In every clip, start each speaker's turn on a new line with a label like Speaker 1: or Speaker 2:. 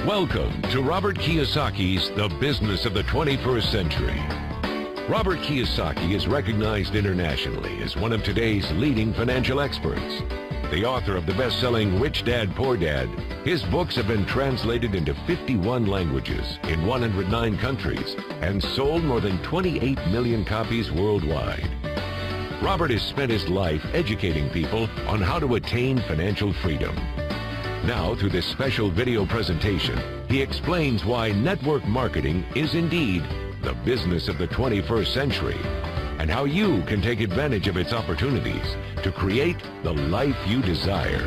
Speaker 1: Welcome to Robert Kiyosaki's The Business of the 21st Century. Robert Kiyosaki is recognized internationally as one of today's leading financial experts. The author of the best-selling Rich Dad, Poor Dad, his books have been translated into 51 languages in 109 countries and sold more than 28 million copies worldwide. Robert has spent his life educating people on how to attain financial freedom. Now, through this special video presentation, he explains why network marketing is indeed the business of the 21st century, and how you can take advantage of its opportunities to create the life you desire.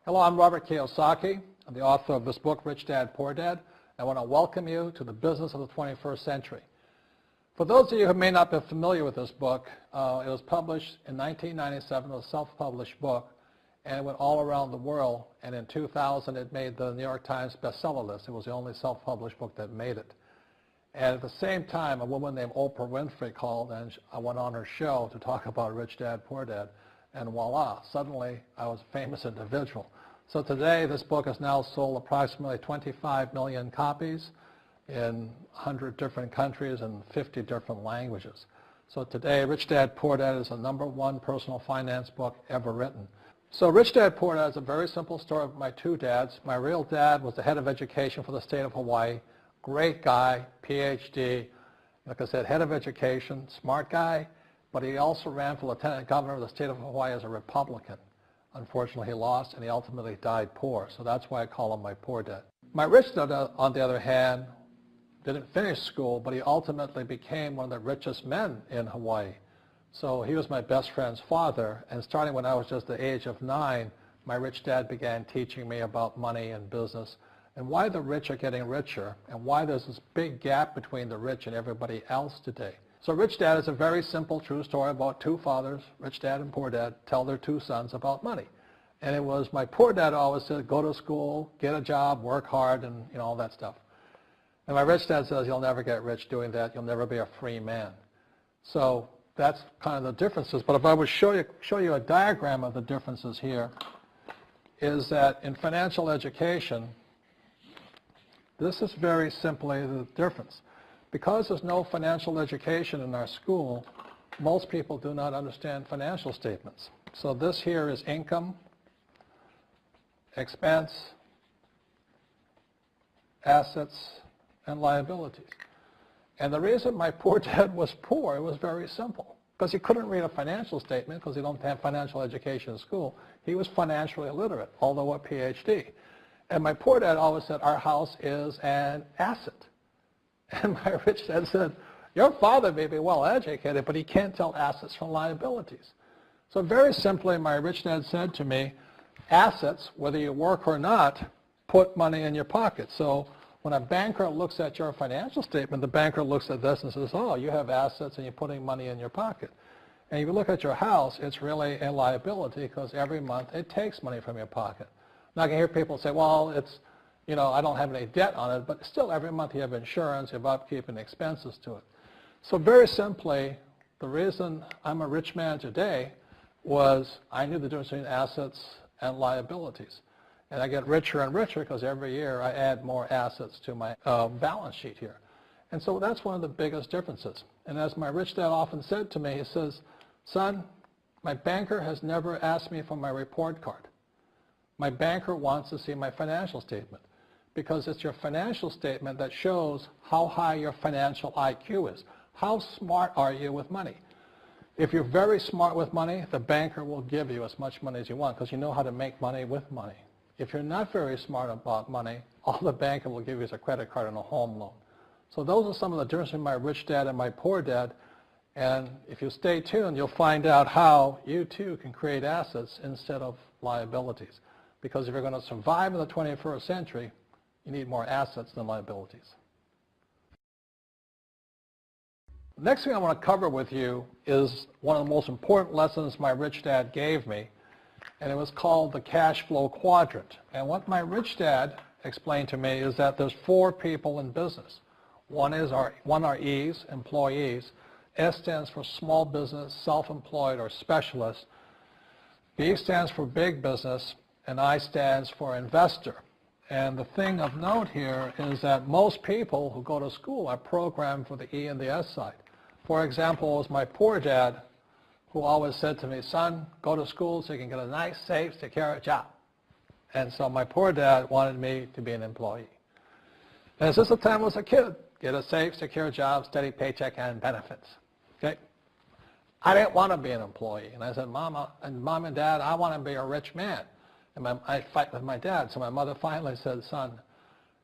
Speaker 2: Hello, I'm Robert Kiyosaki. I'm the author of this book, Rich Dad, Poor Dad. I want to welcome you to the business of the 21st century. For those of you who may not be familiar with this book, it was published in 1997. It was a self-published book, and it went all around the world, and in 2000 it made the New York Times bestseller list. It was the only self-published book that made it. And at the same time, a woman named Oprah Winfrey called, and I went on her show to talk about Rich Dad, Poor Dad, and voila, suddenly I was a famous individual. So today this book has now sold approximately 25 million copies in 100 different countries and 50 different languages. So today, Rich Dad, Poor Dad is the #1 personal finance book ever written. So Rich Dad, Poor Dad is a very simple story of my two dads. My real dad was the head of education for the state of Hawaii. Great guy, PhD, like I said, head of education, smart guy, but he also ran for lieutenant governor of the state of Hawaii as a Republican. Unfortunately, he lost, and he ultimately died poor, so that's why I call him my poor dad. My rich dad, on the other hand, didn't finish school, but he ultimately became one of the richest men in Hawaii. So he was my best friend's father, and starting when I was just the age of 9, my rich dad began teaching me about money and business and why the rich are getting richer and why there's this big gap between the rich and everybody else today. So Rich Dad is a very simple, true story about two fathers, Rich Dad and Poor Dad, tell their two sons about money. And it was my poor dad always said, go to school, get a job, work hard, and all that stuff. And my rich dad says, you'll never get rich doing that. You'll never be a free man. So that's kind of the differences. But if I would show you a diagram of the differences here, is that in financial education, this is very simply the difference. Because there's no financial education in our school, most people do not understand financial statements. So this here is income, expense, assets, and liabilities. And the reason my poor dad was poor, it was very simple. Because he couldn't read a financial statement because he don't have financial education in school. He was financially illiterate, although a PhD. And my poor dad always said, our house is an asset. And my rich dad said, your father may be well educated, but he can't tell assets from liabilities. So very simply, my rich dad said to me, assets, whether you work or not, put money in your pocket. So when a banker looks at your financial statement, the banker looks at this and says, oh, you have assets and you're putting money in your pocket. And if you look at your house, it's really a liability because every month it takes money from your pocket. Now I can hear people say, well, it's, I don't have any debt on it, but still every month you have insurance, you have upkeep and expenses to it. So very simply, the reason I'm a rich man today was I knew the difference between assets and liabilities. And I get richer and richer because every year I add more assets to my balance sheet here. And so that's one of the biggest differences. And as my rich dad often said to me, he says, son, my banker has never asked me for my report card. My banker wants to see my financial statement because it's your financial statement that shows how high your financial IQ is. How smart are you with money? If you're very smart with money, the banker will give you as much money as you want because you know how to make money with money. If you're not very smart about money, all the banker will give you is a credit card and a home loan. So those are some of the differences between my rich dad and my poor dad. And if you stay tuned, you'll find out how you too can create assets instead of liabilities. Because if you're going to survive in the 21st century, you need more assets than liabilities. The next thing I want to cover with you is one of the most important lessons my rich dad gave me, and it was called the cash flow quadrant. And what my rich dad explained to me is that there's 4 people in business. One are E's, employees. S stands for small business, self-employed, or specialist. B stands for big business, and I stands for investor. And the thing of note here is that most people who go to school are programmed for the E and the S side. For example, it was my poor dad who always said to me, son, go to school so you can get a nice, safe, secure job. And so my poor dad wanted me to be an employee. And since the time I was a kid, get a safe, secure job, steady paycheck, and benefits. Okay? I didn't want to be an employee. And I said, Mom and Dad, I want to be a rich man. And I fight with my dad. So my mother finally said, son,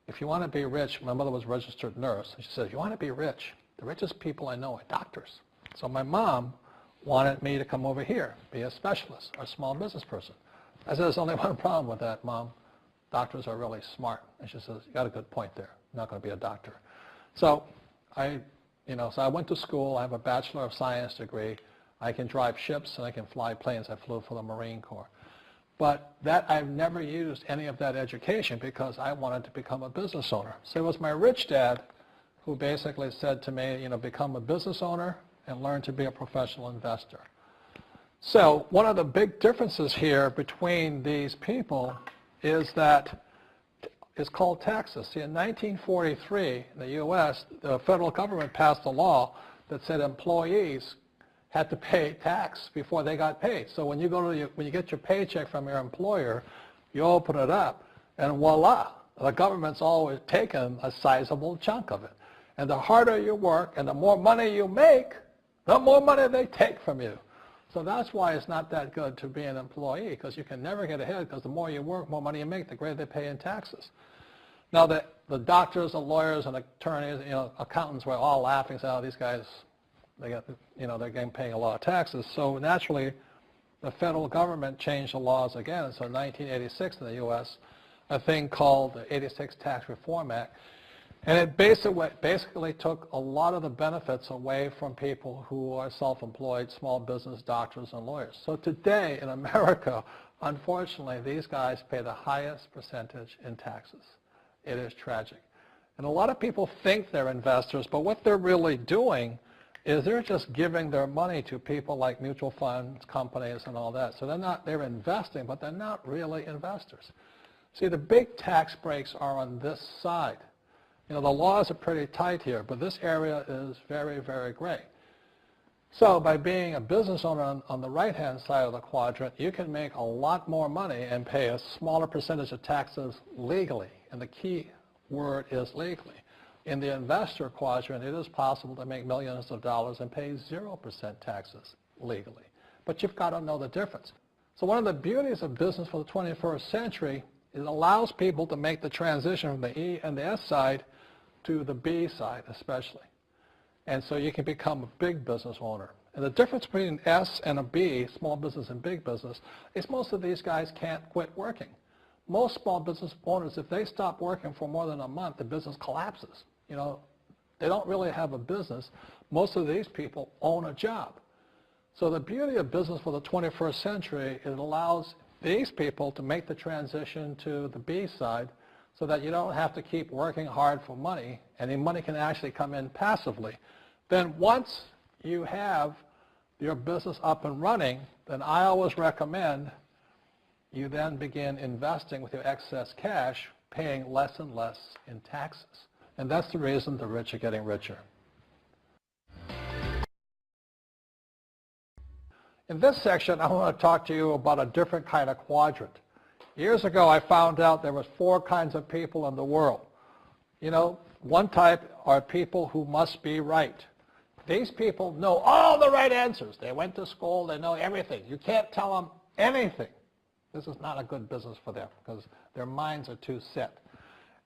Speaker 2: if you want to be rich, my mother was a registered nurse. And she said, if you want to be rich, the richest people I know are doctors. So my mom wanted me to come over here, be a specialist or a small business person. I said, there's only one problem with that, Mom. Doctors are really smart. And she says, you got a good point there. I'm not going to be a doctor. So I went to school. I have a Bachelor of Science degree. I can drive ships and I can fly planes. I flew for the Marine Corps. But I've never used any of that education because I wanted to become a business owner. So it was my rich dad who basically said to me, become a business owner and learn to be a professional investor. So one of the big differences here between these people is that it's called taxes. See, in 1943, in the U.S., the federal government passed a law that said employees had to pay tax before they got paid. So when you get your paycheck from your employer, you open it up, and voila, the government's always taken a sizable chunk of it. And the harder you work and the more money you make, the more money they take from you. So that's why it's not that good to be an employee, because you can never get ahead, because the more you work, more money you make, the greater they pay in taxes. Now, the doctors, the lawyers, and attorneys, accountants were all laughing, saying, oh, these guys, they're getting paying a lot of taxes. So naturally, the federal government changed the laws again. So in 1986 in the U.S., a thing called the 86 Tax Reform Act, and it basically took a lot of the benefits away from people who are self-employed, small business, doctors, and lawyers. So today in America, unfortunately, these guys pay the highest percentage in taxes. It is tragic. And a lot of people think they're investors, but what they're really doing is they're just giving their money to people like mutual funds, companies, and all that. So they're investing, but they're not really investors. See, the big tax breaks are on this side. The laws are pretty tight here, but this area is very, very gray. So by being a business owner on the right-hand side of the quadrant, you can make a lot more money and pay a smaller percentage of taxes legally. And the key word is legally. In the investor quadrant, it is possible to make millions of dollars and pay 0% taxes legally. But you've got to know the difference. So one of the beauties of business for the 21st century is it allows people to make the transition from the E and the S side to the B side especially. And so you can become a big business owner. And the difference between an S and a B, small business and big business, is most of these guys can't quit working. Most small business owners, if they stop working for more than a month, the business collapses. They don't really have a business. Most of these people own a job. So the beauty of business for the 21st century is it allows these people to make the transition to the B side so that you don't have to keep working hard for money, and the money can actually come in passively. Then once you have your business up and running, then I always recommend you then begin investing with your excess cash, paying less and less in taxes. And that's the reason the rich are getting richer. In this section, I want to talk to you about a different kind of quadrant. Years ago, I found out there was 4 kinds of people in the world. One type are people who must be right. These people know all the right answers. They went to school. They know everything. You can't tell them anything. This is not a good business for them because their minds are too set.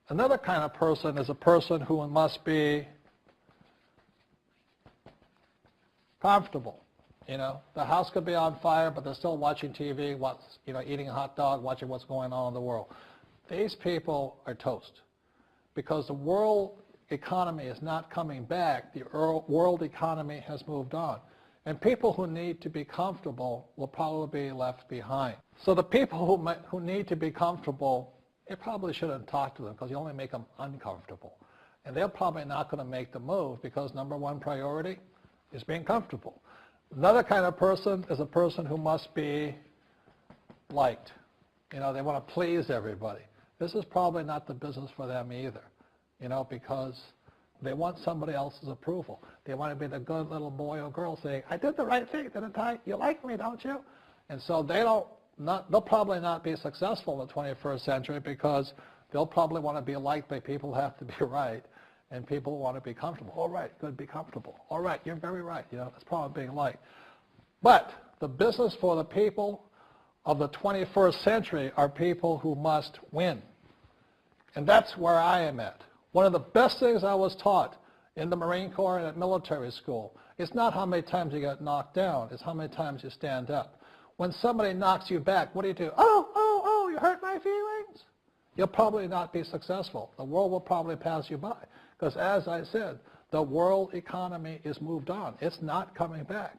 Speaker 2: Another kind of person is a person who must be comfortable. The house could be on fire, but they're still watching TV, eating a hot dog, watching what's going on in the world. These people are toast because the world economy is not coming back. The world economy has moved on. And people who need to be comfortable will probably be left behind. So the people who need to be comfortable, you probably shouldn't talk to them because you only make them uncomfortable. And they're probably not going to make the move because number one priority is being comfortable. Another kind of person is a person who must be liked. They want to please everybody. this is probably not the business for them either, because they want somebody else's approval. They want to be the good little boy or girl saying, I did the right thing, didn't I? You like me, don't you? And so they'll probably not be successful in the 21st century because they'll probably want to be liked by people who have to be right, and people want to be comfortable. All right, good, be comfortable. All right, you're very right. That's probably being liked. But the business for the people of the 21st century are people who must win. And that's where I am at. One of the best things I was taught in the Marine Corps and at military school is not how many times you get knocked down, it's how many times you stand up. When somebody knocks you back, what do? Oh, you hurt my feelings? You'll probably not be successful. The world will probably pass you by. Because as I said, the world economy is moved on. It's not coming back.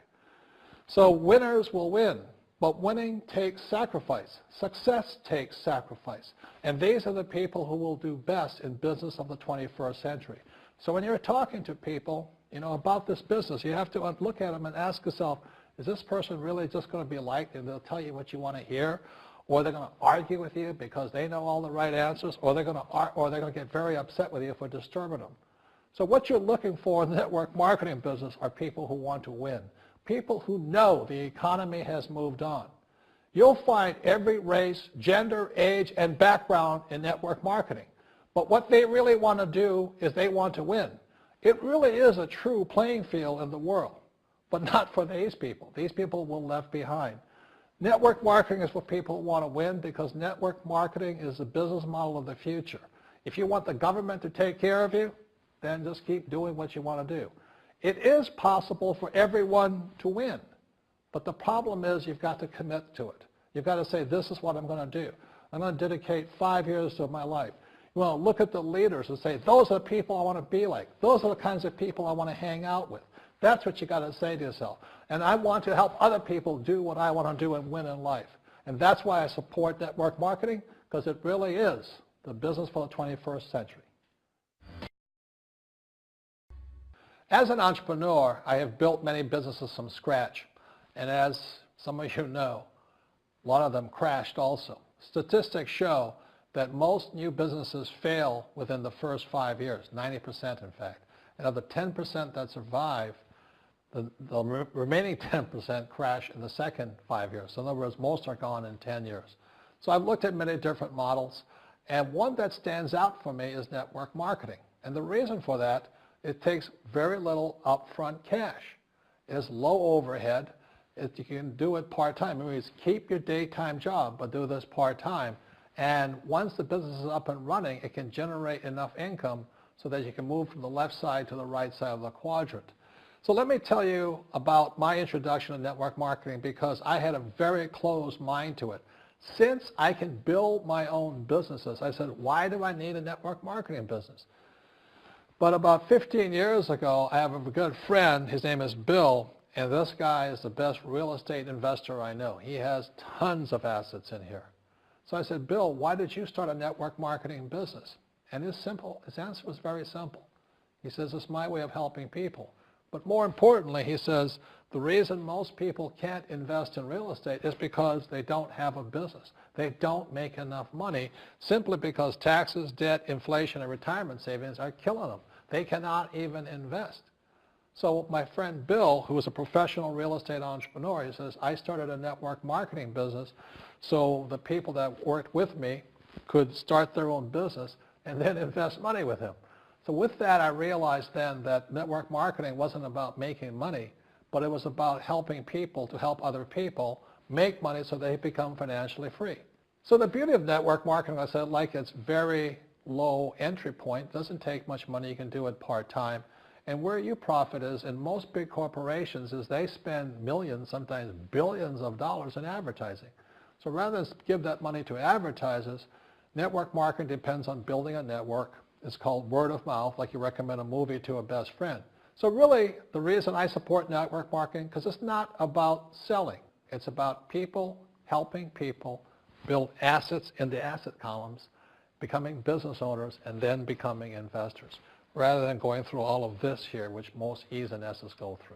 Speaker 2: So winners will win. But winning takes sacrifice. Success takes sacrifice. And these are the people who will do best in business of the 21st century. So when you're talking to people, about this business, you have to look at them and ask yourself, is this person really just going to be liked and they'll tell you what you want to hear? Or they're going to argue with you because they know all the right answers? Or they're going to get very upset with you if we're disturbing them? So what you're looking for in the network marketing business are people who want to win. People who know the economy has moved on. You'll find every race, gender, age, and background in network marketing. But what they really want to do is they want to win. It really is a true playing field in the world, but not for these people. These people will be left behind. Network marketing is for people who want to win because network marketing is the business model of the future. If you want the government to take care of you, then just keep doing what you want to do. It is possible for everyone to win, but the problem is you've got to commit to it. You've got to say, this is what I'm going to do. I'm going to dedicate 5 years of my life. You want to look at the leaders and say, those are the people I want to be like. Those are the kinds of people I want to hang out with. That's what you got to say to yourself. And I want to help other people do what I want to do and win in life. And that's why I support network marketing, because it really is the business for the 21st century. As an entrepreneur, I have built many businesses from scratch. And as some of you know, a lot of them crashed also. Statistics show that most new businesses fail within the first 5 years, 90% in fact. And of the 10% that survive, the remaining 10% crash in the second 5 years. So in other words, most are gone in 10 years. So I've looked at many different models, and one that stands out for me is network marketing. And the reason for that, it takes very little upfront cash. It has low overhead. You can do it part-time. It means keep your daytime job, but do this part-time. And once the business is up and running, it can generate enough income so that you can move from the left side to the right side of the quadrant. So let me tell you about my introduction to network marketing, because I had a very closed mind to it. Since I can build my own businesses, I said, why do I need a network marketing business? But about 15 years ago, I have a good friend. His name is Bill, and this guy is the best real estate investor I know. He has tons of assets in here. So I said, Bill, why did you start a network marketing business? And his answer was very simple. He says, it's my way of helping people. But more importantly, he says, the reason most people can't invest in real estate is because they don't have a business. They don't make enough money simply because taxes, debt, inflation, and retirement savings are killing them. They cannot even invest. So my friend Bill, who is a professional real estate entrepreneur, he says, I started a network marketing business so the people that worked with me could start their own business and then invest money with him. So with that, I realized then that network marketing wasn't about making money, but it was about helping people to help other people make money so they become financially free. So the beauty of network marketing, I said, like it's very low entry point, doesn't take much money, you can do it part-time. And where you profit is in most big corporations is they spend millions, sometimes billions of dollars in advertising. So rather than give that money to advertisers, network marketing depends on building a network. It's called word of mouth, like you recommend a movie to a best friend. So really, the reason I support network marketing, because it's not about selling. It's about people helping people build assets in the asset columns, becoming business owners, and then becoming investors, rather than going through all of this here, which most E's and S's go through.